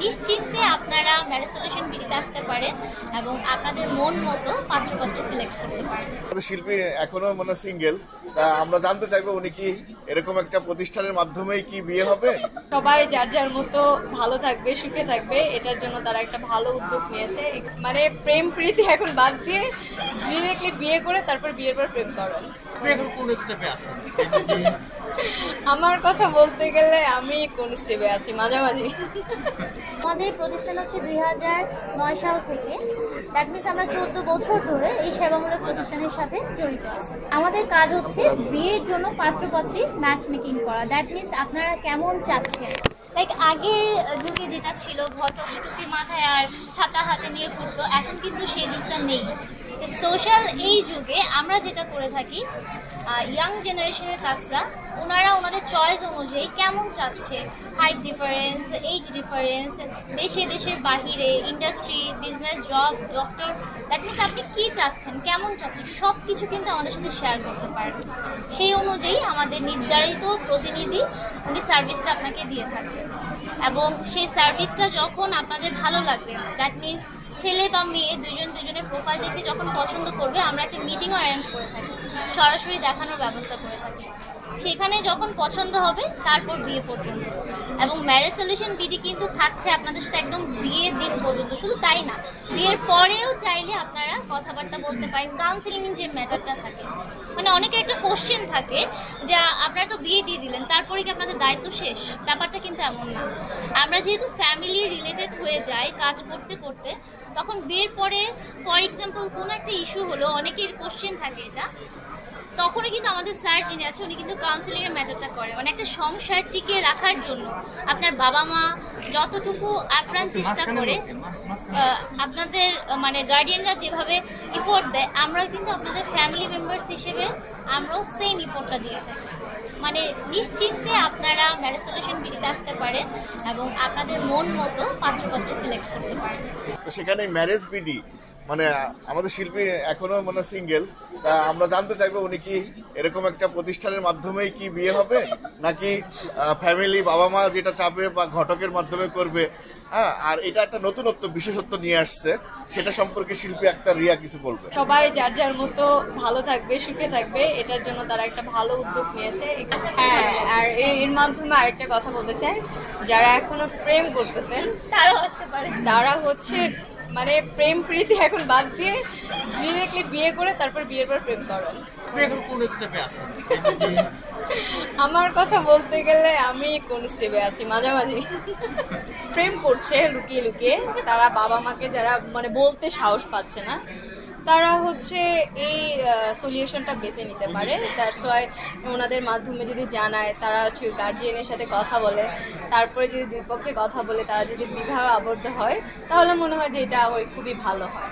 নিশ্চিন্তে আপনারা marriage solution বিডিতে আসতে পারেন এবং আপনাদের মন মতো পাত্রপাত্র সিলেক্ট করতে পারেন। শিল্পী এখনো মানে সিঙ্গেল, আমরা জানতে চাইবো উনি কি এরকম একটা প্রতিষ্ঠানের মাধ্যমেই কি বিয়ে হবে? সবাই যার যার মতো ভালো থাকবে, সুখে থাকবে, এটার জন্য তারা একটা ভালো উদ্যোগ নিয়েছে। মানে প্রেম প্রীতি এখন বাদ দিয়ে ডিরেক্টলি বিয়ে করে তারপর বিয়ের পর প্রেম করেন। কোন স্টেপে আছেন? আমার কথা বলতে গেলে আমি কোন স্টেপে আছি, মাঝামাঝি। আমাদের প্রতিষ্ঠান হচ্ছে 2009 সাল থেকে। দ্যাট মিনস আমরা 14 বছর ধরে এই সেবামূলক প্রতিষ্ঠানের সাথে জড়িত আছি। আমাদের কাজ হচ্ছে বিয়ের জন্য পাত্রপাত্রী ম্যাচ মেকিং করা। দ্যাট মিনস আপনারা কেমন চাচ্ছেন, লাইক আগের যুগে যেটা ছিল ঘটক টুপি মাথায় আর ছাতা হাতে নিয়ে ঘুরতো, এখন কিন্তু সেই যুগটা নেই। সোশ্যাল এই যুগে আমরা যেটা করে থাকি, ইয়াং জেনারেশনের কাজটা ওনারা ওনাদের চয়েস অনুযায়ী কেমন চাচ্ছে, হাইট ডিফারেন্স, এইজ ডিফারেন্স, দেশের বাহিরে, industry, business, job, doctor, that means আপনি কী চাচ্ছেন, কেমন চাচ্ছেন, সব কিছু কিন্তু আমাদের সাথে শেয়ার করতে পারেন। সেই অনুযায়ী আমাদের নির্ধারিত প্রতিনিধি উনি সার্ভিসটা আপনাকে দিয়ে থাকবে এবং সেই সার্ভিসটা যখন আপনাদের ভালো লাগবে, দ্যাট মিনস ছেলে বা মেয়ে দুজনের প্রোফাইল দেখে যখন পছন্দ করবে, আমরা একটা মিটিংও অ্যারেঞ্জ করে থাকি, সরাসরি দেখানোর ব্যবস্থা করে থাকি। সেখানে যখন পছন্দ হবে তারপর বিয়ে পর্যন্ত। এবং ম্যারেজ সলিউশন বিডি কিন্তু থাকছে আপনাদের সাথে একদম বিয়ের দিন পর্যন্ত। শুধু তাই না, বিয়ের পরেও চাইলে আপনারা কথাবার্তা বলতে পারেন। কাউন্সিলিং যে ম্যাটারটা থাকে, মানে অনেকের একটা কোশ্চেন থাকে যে আপনারা তো বিয়ে দিয়ে দিলেন, তারপরে কি আপনাদের দায়িত্ব শেষ? ব্যাপারটা কিন্তু এমন না। আমরা যেহেতু ফ্যামিলি রিলেটেড হয়ে যাই কাজ করতে করতে, তখন বিয়ের পরে ফর এক্সাম্পল কোনো একটা ইস্যু হলো, অনেকের কোশ্চেন থাকে এটা, তখনই কিন্তু আমাদের স্যার যিনি আছে উনি কিন্তু কাউন্সিলিংয়ের ম্যাটারটা করে। মানে একটা সংসার টিকিয়ে রাখার জন্য আপনার বাবা মা যতটুকু আপ্রাণ চেষ্টা করে, আপনাদের মানে গার্ডিয়ানরা যেভাবে ইফোর্ট দেয়, আমরা কিন্তু আপনাদের ফ্যামিলি মেম্বার্স হিসেবে আমরাও সেম ইফোর্টটা দিয়ে থাকি। মানে নিশ্চিন্তে আপনারা ম্যারেজ সলিউশন বিডিতে আসতে পারেন এবং আপনাদের মন মতো পাত্রপাত্র সিলেক্ট করতে পারেন। তো সেখানে ম্যারেজ বিডি মানে আমাদের শিল্পী এখনো মানে সিঙ্গেল, আমরা জানতে চাইবো উনি কি এরকম একটা প্রতিষ্ঠানের মাধ্যমেই কি বিয়ে হবে, নাকি ফ্যামিলি বাবা মা যেটা চাপে বা ঘটকের মাধ্যমে করবে? হ্যাঁ, আর এটা একটা নতুনত্ব বিশেষত্ব নিয়ে আসছে, সেটা সম্পর্কে শিল্পী আক্তার রিয়া কিছু বলবে। সবাই যার যার মতো ভালো থাকবে, সুখে থাকবে, এটার জন্য তারা একটা ভালো উদ্যোগ নিয়েছে। হ্যাঁ, আর এর মাধ্যমে আরেকটা কথা বলতে চাই, যারা এখনো প্রেম করতেছেন তারাও আসতে পারে। তারা হচ্ছে মানে প্রেম প্রীতি এখন বাদ দিয়ে ডিরেক্টলি বিয়ে করে তারপর বিয়ের পর প্রেম করেন। কোন স্টেপে আছেন? আমার কথা বলতে গেলে আমি কোন স্টেপে আছি, মাঝামাঝি। প্রেম করছে লুকিয়ে লুকিয়ে, তারা বাবা মাকে যারা মানে বলতে সাহস পাচ্ছে না, তারা হচ্ছে এই সলিউশনটা বেছে নিতে পারে। দ্যাটস ওয়াই ওনাদের মাধ্যমে যদি জানায়, তারা হচ্ছে গার্জিয়ানের সাথে কথা বলে, তারপরে যদি দুই পক্ষে কথা বলে তারা যদি বিবাহ আবদ্ধ হয়, তাহলে মনে হয় যে এটা খুবই ভালো হয়।